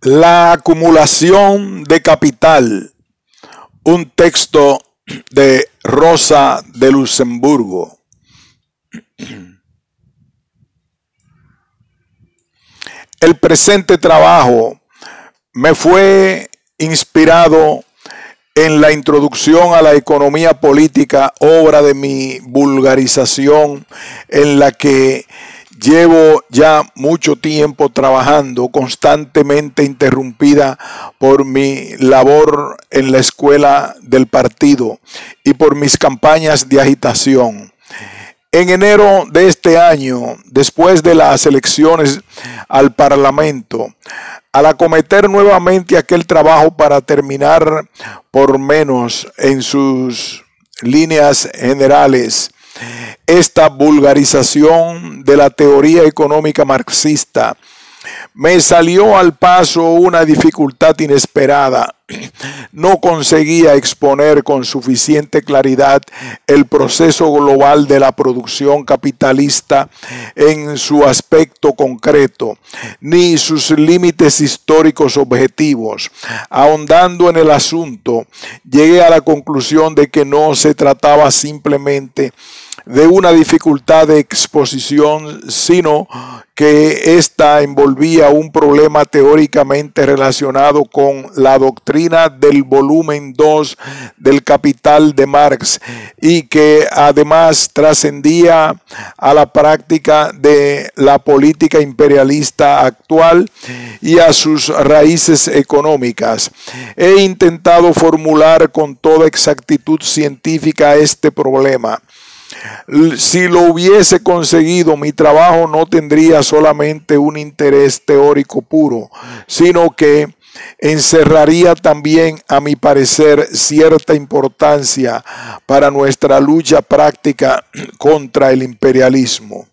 La acumulación de capital, un texto de Rosa de Luxemburgo. El presente trabajo me fue inspirado en la introducción a la economía política, obra de mi vulgarización, en la que llevo ya mucho tiempo trabajando, constantemente interrumpida por mi labor en la escuela del partido y por mis campañas de agitación. En enero de este año, después de las elecciones al Parlamento, al acometer nuevamente aquel trabajo para terminar por menos en sus líneas generales esta vulgarización de la teoría económica marxista, me salió al paso una dificultad inesperada. No conseguía exponer con suficiente claridad el proceso global de la producción capitalista en su aspecto concreto, ni sus límites históricos objetivos. Ahondando en el asunto, llegué a la conclusión de que no se trataba simplemente de una dificultad de exposición, sino que ésta envolvía un problema teóricamente relacionado con la doctrina del volumen 2 del Capital de Marx y que además trascendía a la práctica de la política imperialista actual y a sus raíces económicas. He intentado formular con toda exactitud científica este problema. Si lo hubiese conseguido, mi trabajo no tendría solamente un interés teórico puro, sino que encerraría también, a mi parecer, cierta importancia para nuestra lucha práctica contra el imperialismo.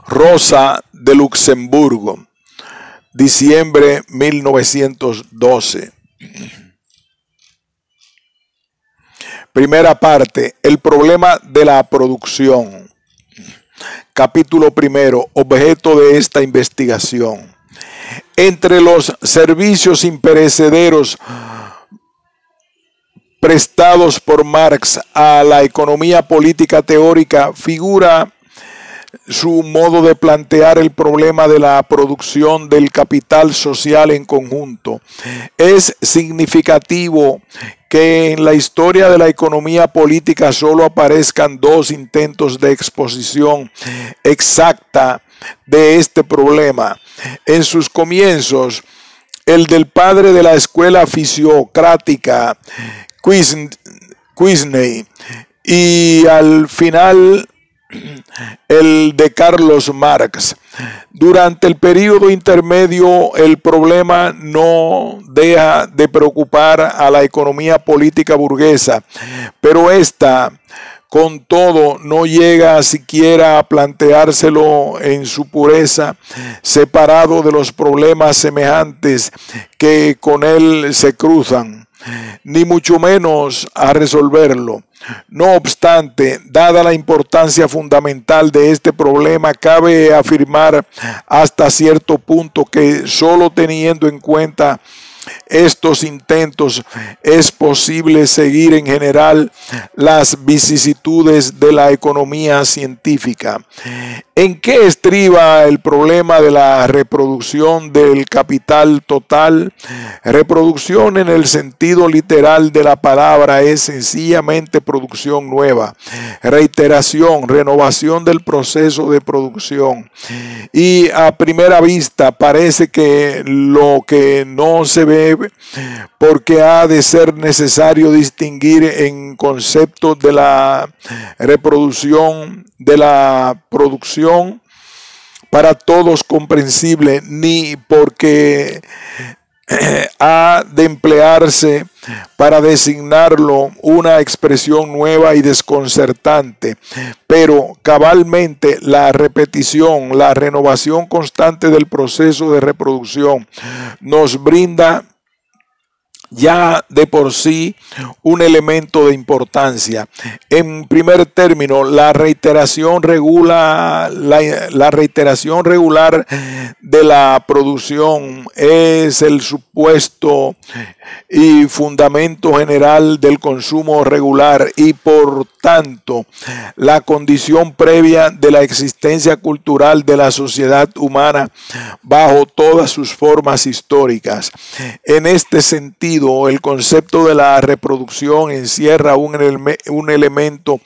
Rosa de Luxemburgo, diciembre 1912. Primera parte, el problema de la producción. Capítulo primero, objeto de esta investigación. Entre los servicios imperecederos prestados por Marx a la economía política teórica figura su modo de plantear el problema de la producción del capital social en conjunto. Es significativo que en la historia de la economía política solo aparezcan dos intentos de exposición exacta de este problema. En sus comienzos, el del padre de la escuela fisiocrática, Quesnay, y al final el de Carlos Marx. Durante el periodo intermedio, el problema no deja de preocupar a la economía política burguesa, pero esta, con todo, no llega siquiera a planteárselo en su pureza, separado de los problemas semejantes que con él se cruzan, ni mucho menos a resolverlo. No obstante, dada la importancia fundamental de este problema, cabe afirmar hasta cierto punto que solo teniendo en cuenta estos intentos es posible seguir en general las vicisitudes de la economía científica. ¿En qué estriba el problema de la reproducción del capital total? Reproducción en el sentido literal de la palabra es sencillamente producción nueva, reiteración, renovación del proceso de producción. Y a primera vista parece que lo que no se ve, porque ha de ser necesario distinguir en conceptos de la reproducción de la producción para todos comprensible, ni porque ha de emplearse para designarlo una expresión nueva y desconcertante, pero cabalmente la repetición, la renovación constante del proceso de reproducción nos brinda ya de por sí un elemento de importancia. En primer término, la reiteración regular de la producción es el supuesto y fundamento general del consumo regular y por tanto la condición previa de la existencia cultural de la sociedad humana bajo todas sus formas históricas. En este sentido, el concepto de la reproducción encierra un elemento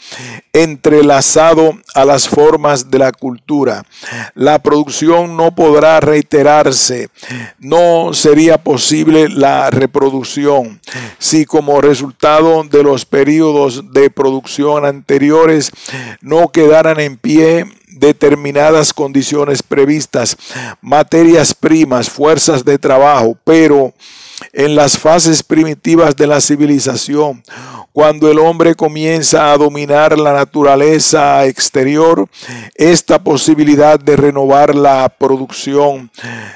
entrelazado a las formas de la cultura. La producción no podrá reiterarse, no sería posible la reproducción si como resultado de los periodos de producción anteriores no quedaran en pie determinadas condiciones previstas, materias primas, fuerzas de trabajo, pero en las fases primitivas de la civilización, cuando el hombre comienza a dominar la naturaleza exterior, esta posibilidad de renovar la producción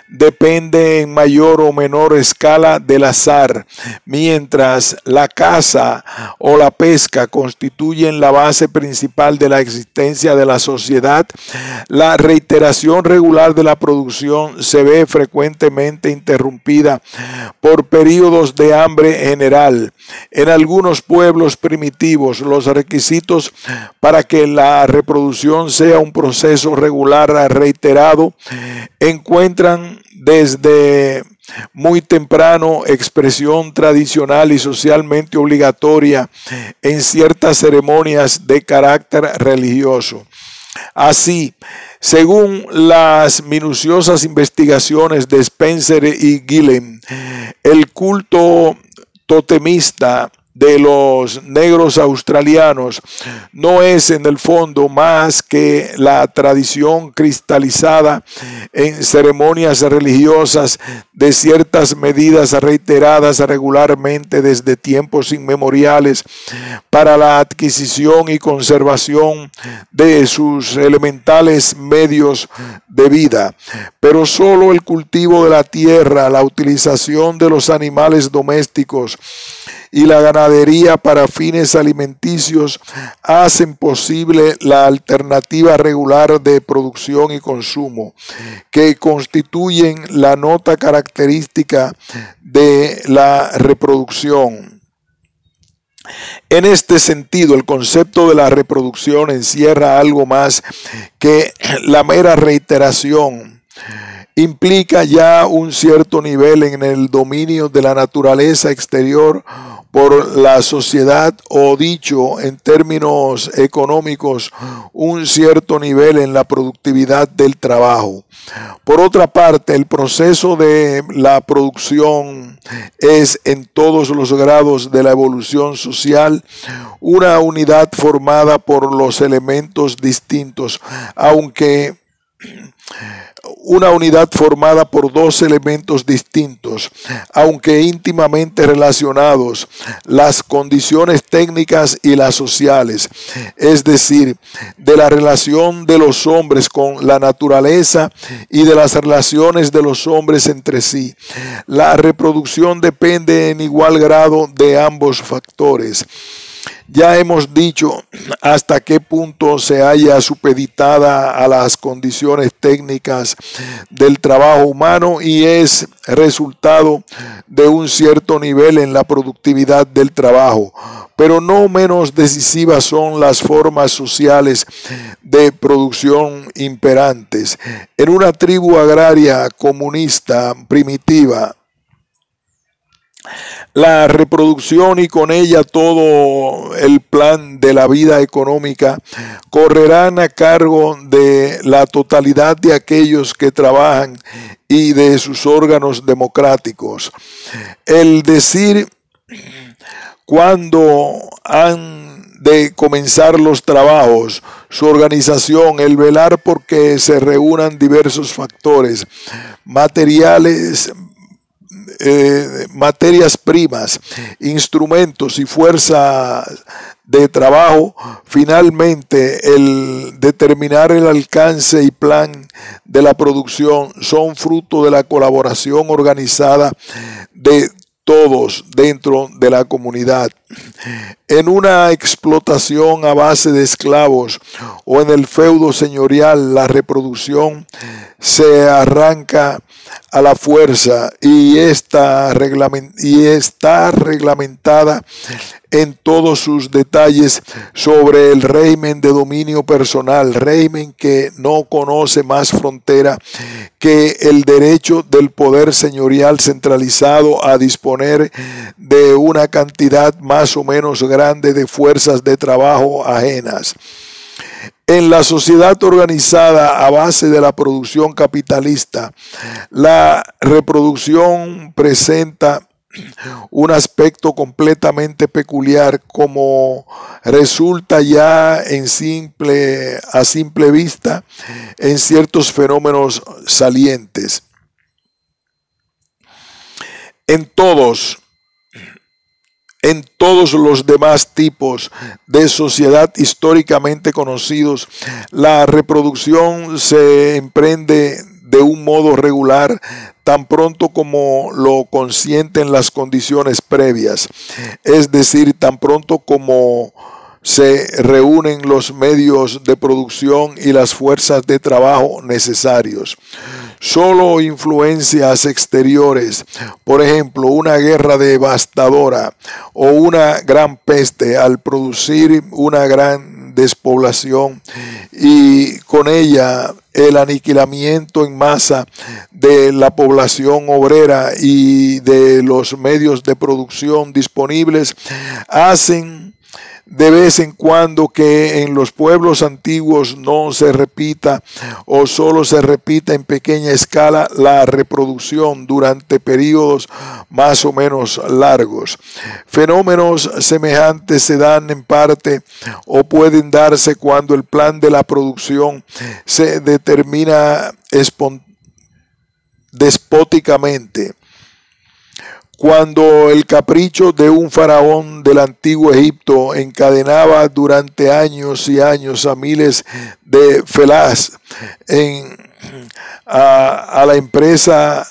depende en mayor o menor escala del azar, mientras la caza o la pesca constituyen la base principal de la existencia de la sociedad. La reiteración regular de la producción se ve frecuentemente interrumpida por periodos de hambre general. En algunos pueblos primitivos, los requisitos para que la reproducción sea un proceso regular reiterado encuentran desde muy temprano expresión tradicional y socialmente obligatoria en ciertas ceremonias de carácter religioso. Así, según las minuciosas investigaciones de Spencer y Gillen, el culto totemista de los negros australianos no es en el fondo más que la tradición cristalizada en ceremonias religiosas de ciertas medidas reiteradas regularmente desde tiempos inmemoriales para la adquisición y conservación de sus elementales medios de vida. Pero solo el cultivo de la tierra, la utilización de los animales domésticos y la ganadería para fines alimenticios hacen posible la alternativa regular de producción y consumo, que constituyen la nota característica de la reproducción. En este sentido, el concepto de la reproducción encierra algo más que la mera reiteración. Implica ya un cierto nivel en el dominio de la naturaleza exterior por la sociedad, o dicho en términos económicos, un cierto nivel en la productividad del trabajo. Por otra parte, el proceso de la producción es en todos los grados de la evolución social una unidad formada por los elementos distintos, aunque una unidad formada por dos elementos distintos, aunque íntimamente relacionados, las condiciones técnicas y las sociales, es decir, de la relación de los hombres con la naturaleza y de las relaciones de los hombres entre sí. La reproducción depende en igual grado de ambos factores. Ya hemos dicho hasta qué punto se halla supeditada a las condiciones técnicas del trabajo humano y es resultado de un cierto nivel en la productividad del trabajo. Pero no menos decisivas son las formas sociales de producción imperantes. En una tribu agraria comunista primitiva, la reproducción y con ella todo el plan de la vida económica correrán a cargo de la totalidad de aquellos que trabajan y de sus órganos democráticos. El decir cuándo han de comenzar los trabajos, su organización, el velar porque se reúnan diversos factores materiales, materias primas, instrumentos y fuerza de trabajo, finalmente el determinar el alcance y plan de la producción son fruto de la colaboración organizada de todos dentro de la comunidad. En una explotación a base de esclavos o en el feudo señorial, la reproducción se arranca a la fuerza y está reglamentada en todos sus detalles sobre el régimen de dominio personal, régimen que no conoce más frontera que el derecho del poder señorial centralizado a disponer de una cantidad más o menos grande de fuerzas de trabajo ajenas. En la sociedad organizada a base de la producción capitalista, la reproducción presenta un aspecto completamente peculiar, como resulta ya a simple vista en ciertos fenómenos salientes. En todos los demás tipos de sociedad históricamente conocidos, la reproducción se emprende de un modo regular tan pronto como lo consienten las condiciones previas, es decir, tan pronto como se reúnen los medios de producción y las fuerzas de trabajo necesarios. Solo influencias exteriores, por ejemplo, una guerra devastadora o una gran peste, al producir una gran despoblación y con ella el aniquilamiento en masa de la población obrera y de los medios de producción disponibles, hacen de vez en cuando que en los pueblos antiguos no se repita o solo se repita en pequeña escala la reproducción durante periodos más o menos largos. Fenómenos semejantes se dan en parte o pueden darse cuando el plan de la producción se determina despóticamente. Cuando el capricho de un faraón del antiguo Egipto encadenaba durante años y años a miles de felás a la empresa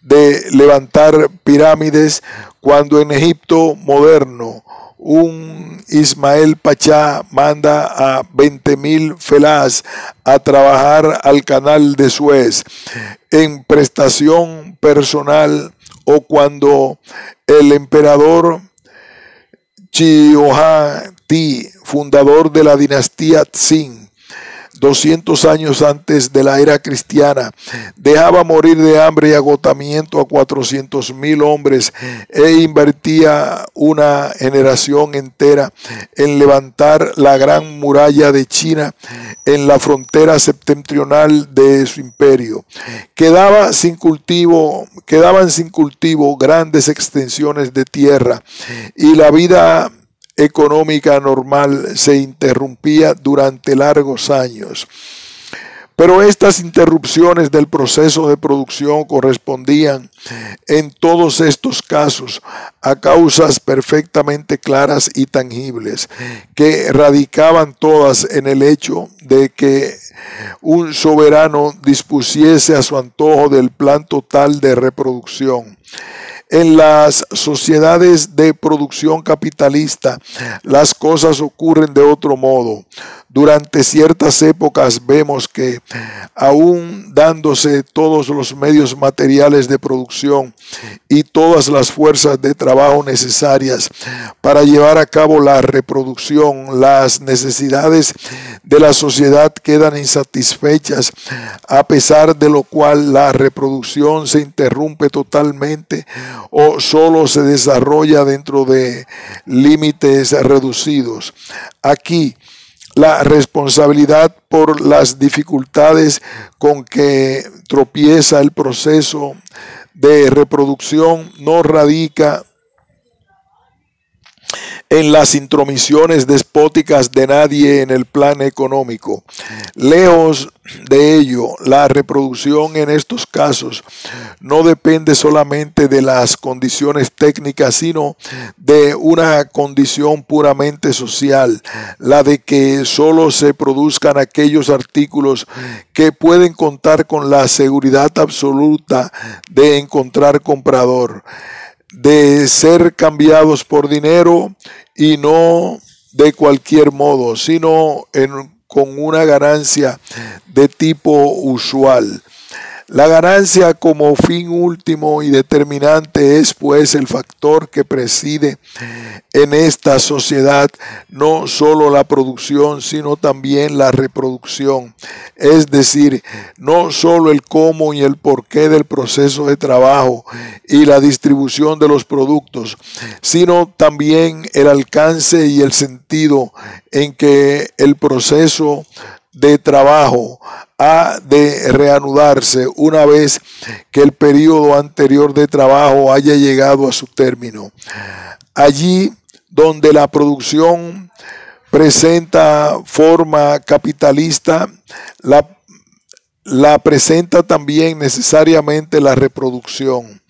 de levantar pirámides, cuando en Egipto moderno un Ismael Pachá manda a 20.000 felás a trabajar al canal de Suez en prestación personal, o cuando el emperador Chiohati, fundador de la dinastía Tsin, 200 años antes de la era cristiana, dejaba morir de hambre y agotamiento a 400.000 hombres e invertía una generación entera en levantar la gran muralla de China en la frontera septentrional de su imperio. Quedaban sin cultivo grandes extensiones de tierra y la vida económica normal se interrumpía durante largos años. Pero estas interrupciones del proceso de producción correspondían en todos estos casos a causas perfectamente claras y tangibles, que radicaban todas en el hecho de que un soberano dispusiese a su antojo del plan total de reproducción. En las sociedades de producción capitalista, las cosas ocurren de otro modo. Durante ciertas épocas vemos que, aún dándose todos los medios materiales de producción y todas las fuerzas de trabajo necesarias para llevar a cabo la reproducción, las necesidades de la sociedad quedan insatisfechas, a pesar de lo cual la reproducción se interrumpe totalmente o solo se desarrolla dentro de límites reducidos. Aquí, la responsabilidad por las dificultades con que tropieza el proceso de reproducción no radica en las intromisiones despóticas de nadie en el plan económico. Lejos de ello, la reproducción en estos casos no depende solamente de las condiciones técnicas, sino de una condición puramente social, la de que solo se produzcan aquellos artículos que pueden contar con la seguridad absoluta de encontrar comprador. de ser cambiados por dinero y no de cualquier modo, sino con una ganancia de tipo usual. La ganancia como fin último y determinante es pues el factor que preside en esta sociedad no solo la producción, sino también la reproducción. Es decir, no solo el cómo y el porqué del proceso de trabajo y la distribución de los productos, sino también el alcance y el sentido en que el proceso de trabajo ha de reanudarse una vez que el periodo anterior de trabajo haya llegado a su término. Allí donde la producción presenta forma capitalista, la presenta también necesariamente la reproducción.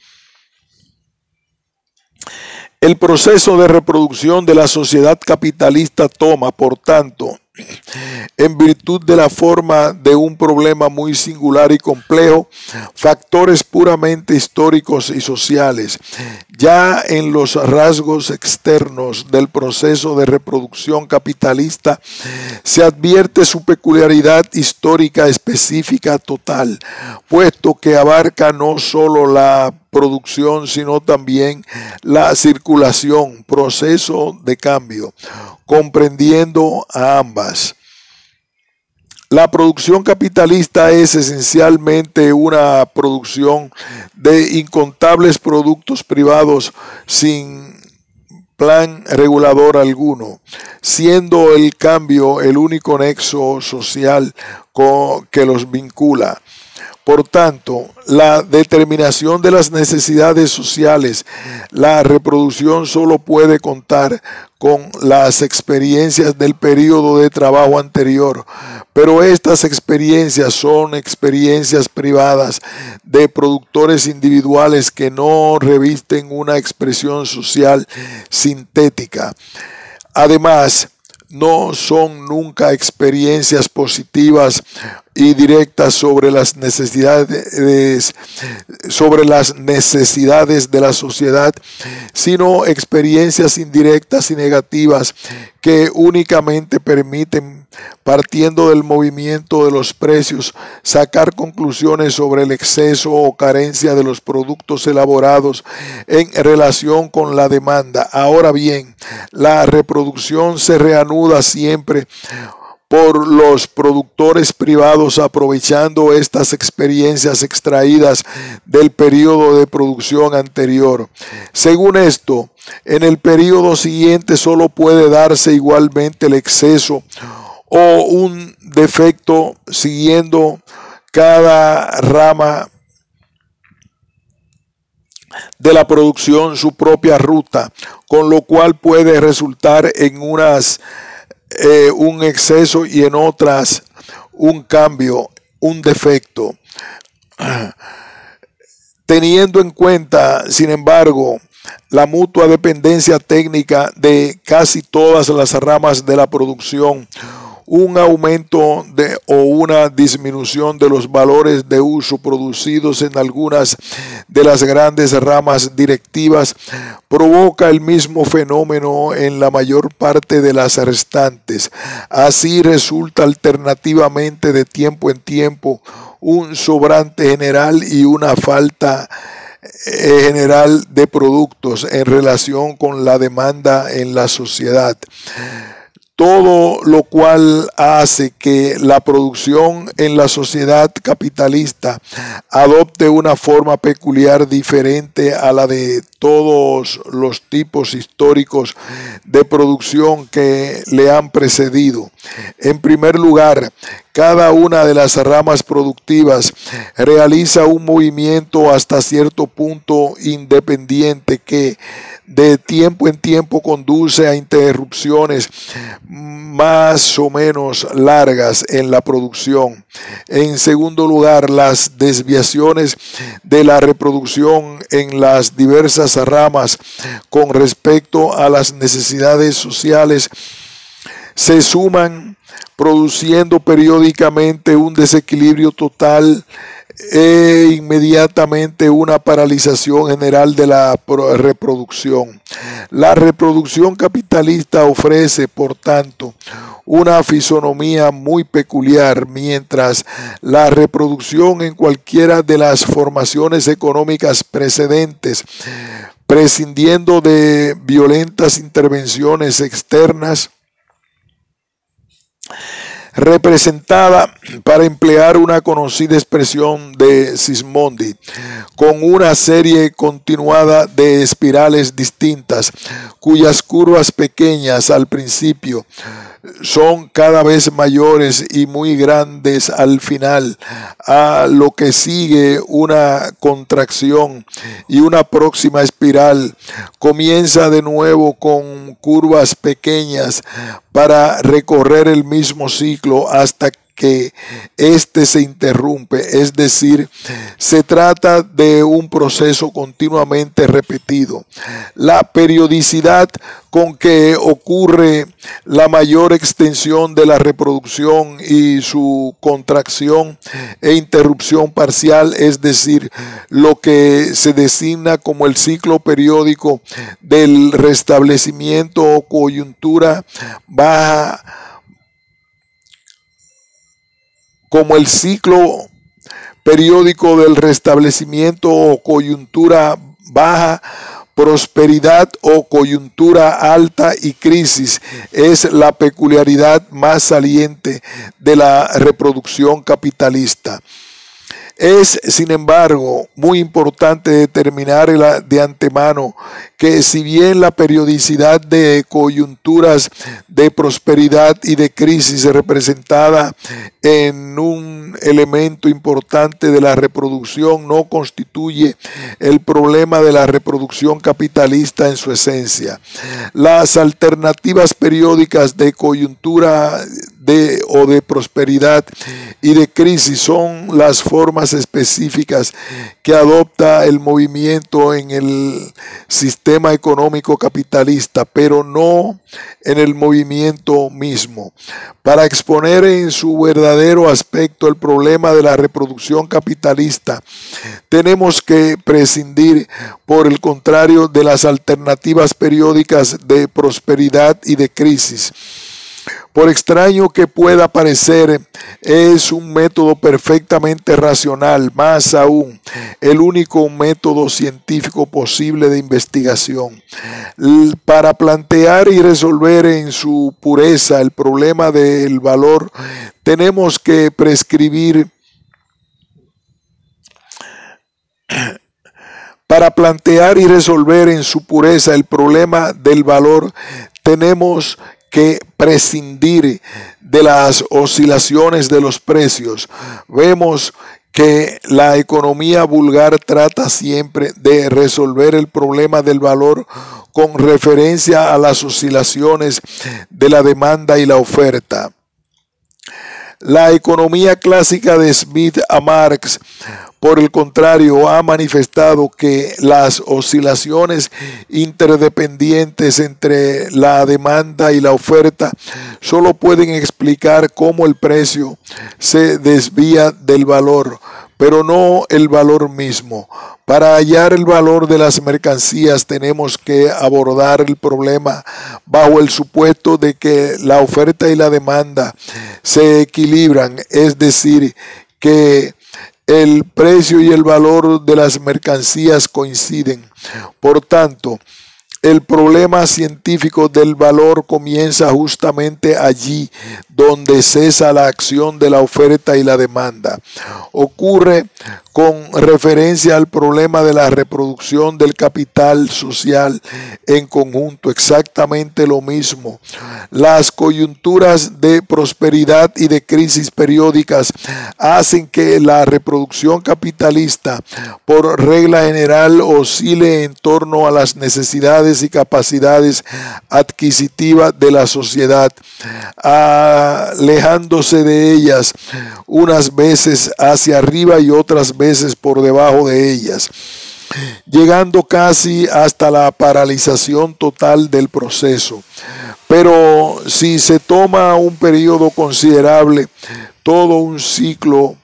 El proceso de reproducción de la sociedad capitalista toma, por tanto, en virtud de la forma de un problema muy singular y complejo, factores puramente históricos y sociales. Ya en los rasgos externos del proceso de reproducción capitalista se advierte su peculiaridad histórica específica total, puesto que abarca no solo la producción, sino también la circulación, proceso de cambio, comprendiendo a ambas. La producción capitalista es esencialmente una producción de incontables productos privados sin plan regulador alguno, siendo el cambio el único nexo social que los vincula. Por tanto, la determinación de las necesidades sociales, la reproducción solo puede contar con las experiencias del periodo de trabajo anterior, pero estas experiencias son experiencias privadas de productores individuales que no revisten una expresión social sintética. Además, no son nunca experiencias positivas y directas sobre las necesidades de la sociedad, sino experiencias indirectas y negativas que únicamente permiten, partiendo del movimiento de los precios, sacar conclusiones sobre el exceso o carencia de los productos elaborados en relación con la demanda. Ahora bien, la reproducción se reanuda siempre por los productores privados, aprovechando estas experiencias extraídas del periodo de producción anterior. Según esto, en el periodo siguiente solo puede darse igualmente el exceso o un defecto, siguiendo cada rama de la producción su propia ruta, con lo cual puede resultar en unas un exceso y en otras un cambio, un defecto. Teniendo en cuenta, sin embargo, la mutua dependencia técnica de casi todas las ramas de la producción, un aumento o una disminución de los valores de uso producidos en algunas de las grandes ramas directivas provoca el mismo fenómeno en la mayor parte de las restantes. Así resulta alternativamente de tiempo en tiempo un sobrante general y una falta general de productos en relación con la demanda en la sociedad. Todo lo cual hace que la producción en la sociedad capitalista adopte una forma peculiar diferente a la de todos los tipos históricos de producción que le han precedido. En primer lugar, cada una de las ramas productivas realiza un movimiento hasta cierto punto independiente que de tiempo en tiempo conduce a interrupciones más o menos largas en la producción. En segundo lugar, las desviaciones de la reproducción en las diversas ramas con respecto a las necesidades sociales se suman produciendo periódicamente un desequilibrio total e inmediatamente una paralización general de la reproducción. La reproducción capitalista ofrece, por tanto, una fisonomía muy peculiar, mientras la reproducción en cualquiera de las formaciones económicas precedentes, prescindiendo de violentas intervenciones externas, representada, para emplear una conocida expresión de Sismondi, con una serie continuada de espirales distintas, cuyas curvas pequeñas al principio son cada vez mayores y muy grandes al final, a lo que sigue una contracción y una próxima espiral. Comienza de nuevo con curvas pequeñas para recorrer el mismo ciclo hasta que éste se interrumpe, es decir, se trata de un proceso continuamente repetido. La periodicidad con que ocurre la mayor extensión de la reproducción y su contracción e interrupción parcial, es decir, lo que se designa como el ciclo periódico del restablecimiento o coyuntura baja, como el ciclo periódico del restablecimiento o coyuntura baja, prosperidad o coyuntura alta y crisis, es la peculiaridad más saliente de la reproducción capitalista. Es, sin embargo, muy importante determinar de antemano que si bien la periodicidad de coyunturas de prosperidad y de crisis representada en un elemento importante de la reproducción no constituye el problema de la reproducción capitalista en su esencia, las alternativas periódicas de coyuntura o de prosperidad y de crisis son las formas específicas que adopta el movimiento en el sistema económico capitalista, pero no en el movimiento mismo. Para exponer en su verdadero aspecto el problema de la reproducción capitalista, tenemos que prescindir, por el contrario, de las alternativas periódicas de prosperidad y de crisis. Por extraño que pueda parecer, es un método perfectamente racional, más aún, el único método científico posible de investigación. Para plantear y resolver en su pureza el problema del valor, tenemos que prescribir. Para plantear y resolver en su pureza el problema del valor, tenemos que prescindir de las oscilaciones de los precios. Vemos que la economía vulgar trata siempre de resolver el problema del valor con referencia a las oscilaciones de la demanda y la oferta. La economía clásica de Smith a Marx, por el contrario, ha manifestado que las oscilaciones interdependientes entre la demanda y la oferta solo pueden explicar cómo el precio se desvía del valor, pero no el valor mismo. Para hallar el valor de las mercancías tenemos que abordar el problema bajo el supuesto de que la oferta y la demanda se equilibran, es decir, que el precio y el valor de las mercancías coinciden. Por tanto, el problema científico del valor comienza justamente allí donde cesa la acción de la oferta y la demanda. Ocurre con referencia al problema de la reproducción del capital social en conjunto exactamente lo mismo. Las coyunturas de prosperidad y de crisis periódicas hacen que la reproducción capitalista, por regla general, oscile en torno a las necesidades y capacidades adquisitivas de la sociedad, alejándose de ellas unas veces hacia arriba y otras veces por debajo de ellas. llegando casi hasta la paralización total del proceso. Pero si se toma un periodo considerable, todo un ciclo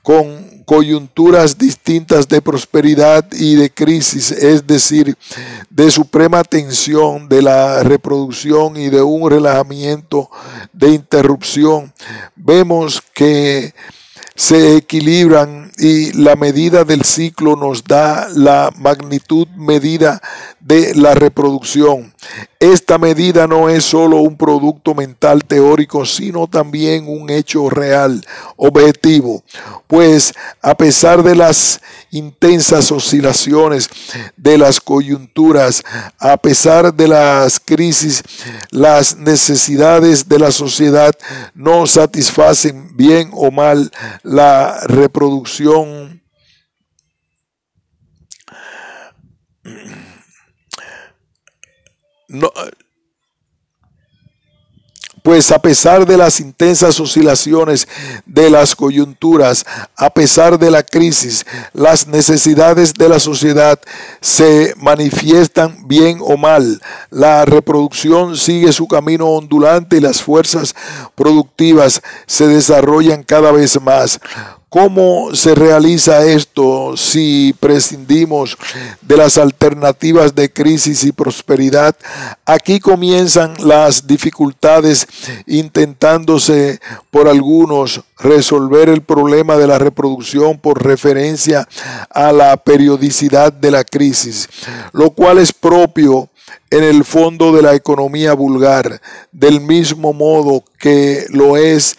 con coyunturas distintas de prosperidad y de crisis, es decir, de suprema tensión, de la reproducción y de un relajamiento de interrupción, vemos que se equilibran y la medida del ciclo nos da la magnitud medida de la reproducción. Esta medida no es solo un producto mental teórico, sino también un hecho real, objetivo, pues a pesar de las intensas oscilaciones de las coyunturas, a pesar de las crisis, las necesidades de la sociedad no satisfacen bien o mal la reproducción. No, pues a pesar de las intensas oscilaciones de las coyunturas, a pesar de la crisis, las necesidades de la sociedad se manifiestan bien o mal. La reproducción sigue su camino ondulante y las fuerzas productivas se desarrollan cada vez más. ¿Cómo se realiza esto si prescindimos de las alternativas de crisis y prosperidad? Aquí comienzan las dificultades intentándose por algunos resolver el problema de la reproducción por referencia a la periodicidad de la crisis, lo cual es propio en el fondo de la economía vulgar, del mismo modo que lo es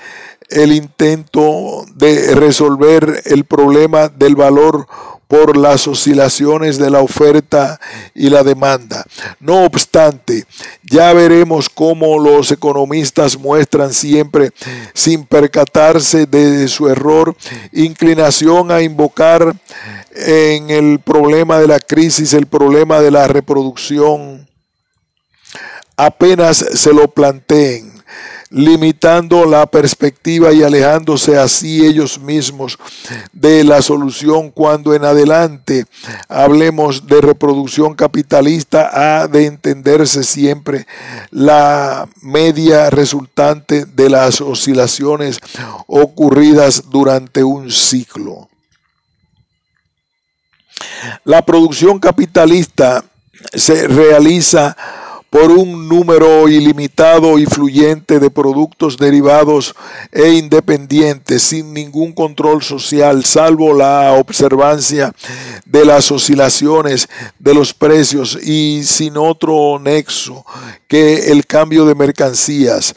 el intento de resolver el problema del valor por las oscilaciones de la oferta y la demanda. No obstante, ya veremos cómo los economistas muestran siempre, sin percatarse de su error, inclinación a invocar en el problema de la crisis el problema de la reproducción apenas se lo planteen, limitando la perspectiva y alejándose así ellos mismos de la solución. Cuando en adelante hablemos de reproducción capitalista, ha de entenderse siempre la media resultante de las oscilaciones ocurridas durante un ciclo. La producción capitalista se realiza por un número ilimitado y fluyente de productos derivados e independientes, sin ningún control social, salvo la observancia de las oscilaciones de los precios y sin otro nexo que el cambio de mercancías.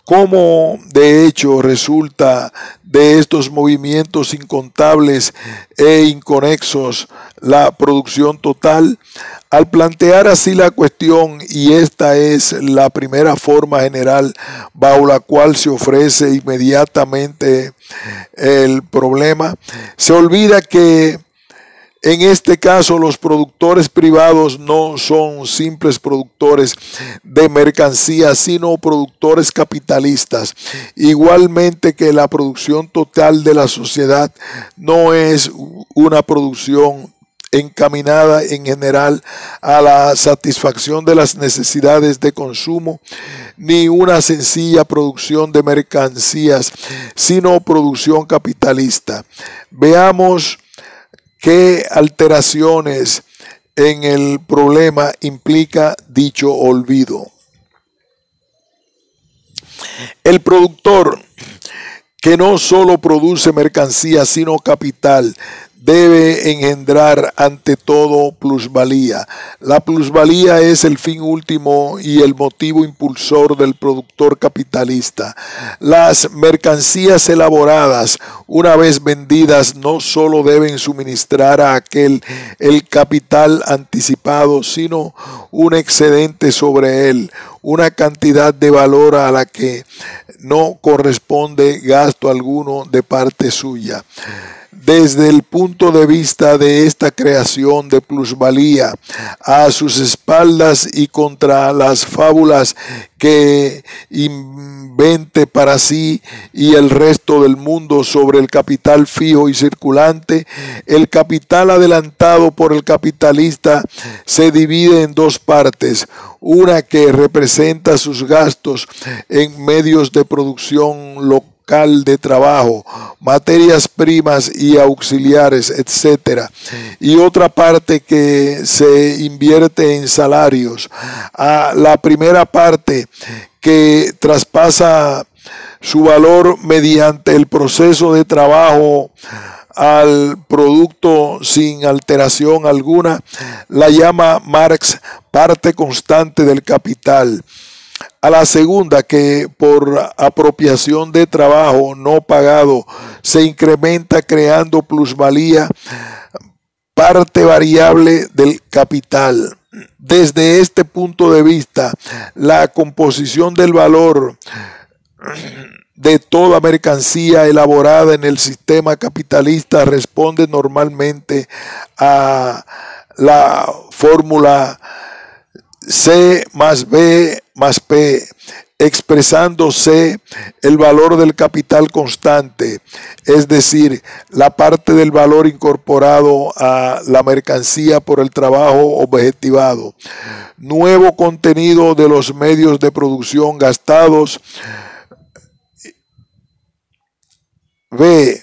Como de hecho resulta de estos movimientos incontables e inconexos la producción total, al plantear así la cuestión, y esta es la primera forma general bajo la cual se ofrece inmediatamente el problema, se olvida que en este caso los productores privados no son simples productores de mercancías, sino productores capitalistas. Igualmente que la producción total de la sociedad no es una producción encaminada en general a la satisfacción de las necesidades de consumo, ni una sencilla producción de mercancías, sino producción capitalista. Veamos qué alteraciones en el problema implica dicho olvido. El productor que no solo produce mercancías, sino capital, debe engendrar ante todo plusvalía. La plusvalía es el fin último y el motivo impulsor del productor capitalista. Las mercancías elaboradas, una vez vendidas, no solo deben suministrar a aquel el capital anticipado, sino un excedente sobre él, una cantidad de valor a la que no corresponde gasto alguno de parte suya. desde el punto de vista de esta creación de plusvalía a sus espaldas y contra las fábulas que invente para sí y el resto del mundo sobre el capital fijo y circulante, el capital adelantado por el capitalista se divide en dos partes: una que representa sus gastos en medios de producción local de trabajo, materias primas y auxiliares, etc. Y otra parte que se invierte en salarios. A la primera parte, que traspasa su valor mediante el proceso de trabajo al producto sin alteración alguna, la llama Marx parte constante del capital. A la segunda, que por apropiación de trabajo no pagado se incrementa creando plusvalía, parte variable del capital. Desde este punto de vista, la composición del valor de toda mercancía elaborada en el sistema capitalista responde normalmente a la fórmula C más B más P, expresándose el valor del capital constante, es decir, la parte del valor incorporado a la mercancía por el trabajo objetivado, nuevo contenido de los medios de producción gastados. B,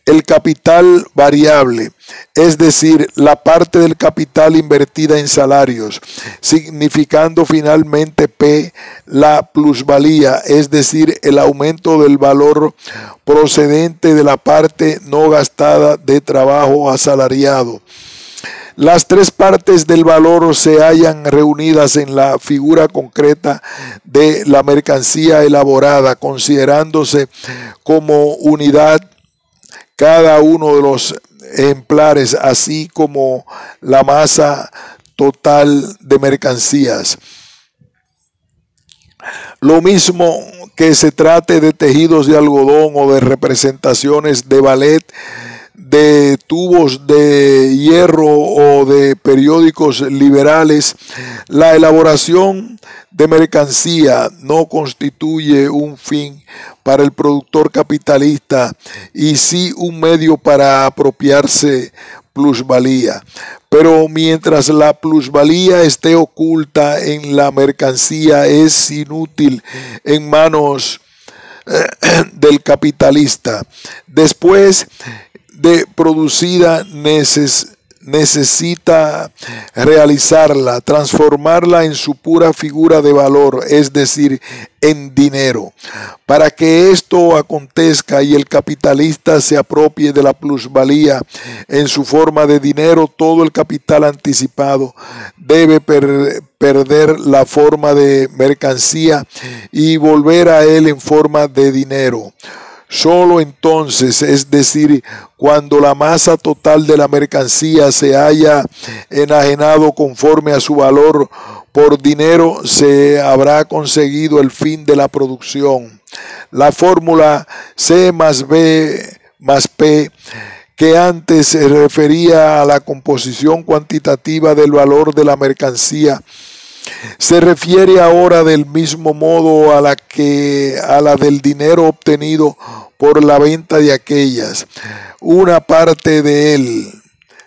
el capital variable, es decir, la parte del capital invertida en salarios, significando finalmente P, la plusvalía, es decir, el aumento del valor procedente de la parte no gastada de trabajo asalariado. Las tres partes del valor se hallan reunidas en la figura concreta de la mercancía elaborada, considerándose como unidad cada uno de los ejemplares, así como la masa total de mercancías. Lo mismo que se trate de tejidos de algodón o de representaciones de ballet, de tubos de hierro o de periódicos liberales, la elaboración de mercancía no constituye un fin para el productor capitalista y sí un medio para apropiarse plusvalía. Pero mientras la plusvalía esté oculta en la mercancía, es inútil en manos del capitalista. Después de producida necesita realizarla, transformarla en su pura figura de valor, es decir, en dinero. Para que esto acontezca y el capitalista se apropie de la plusvalía en su forma de dinero, todo el capital anticipado debe perder la forma de mercancía y volver a él en forma de dinero. Solo entonces, es decir, cuando la masa total de la mercancía se haya enajenado conforme a su valor por dinero, se habrá conseguido el fin de la producción. La fórmula C más B más P, que antes se refería a la composición cuantitativa del valor de la mercancía, se refiere ahora del mismo modo a la del dinero obtenido por la venta de aquellas. Una parte de él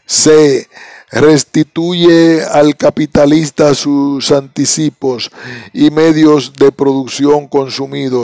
se restituye al capitalista sus anticipos y medios de producción consumidos.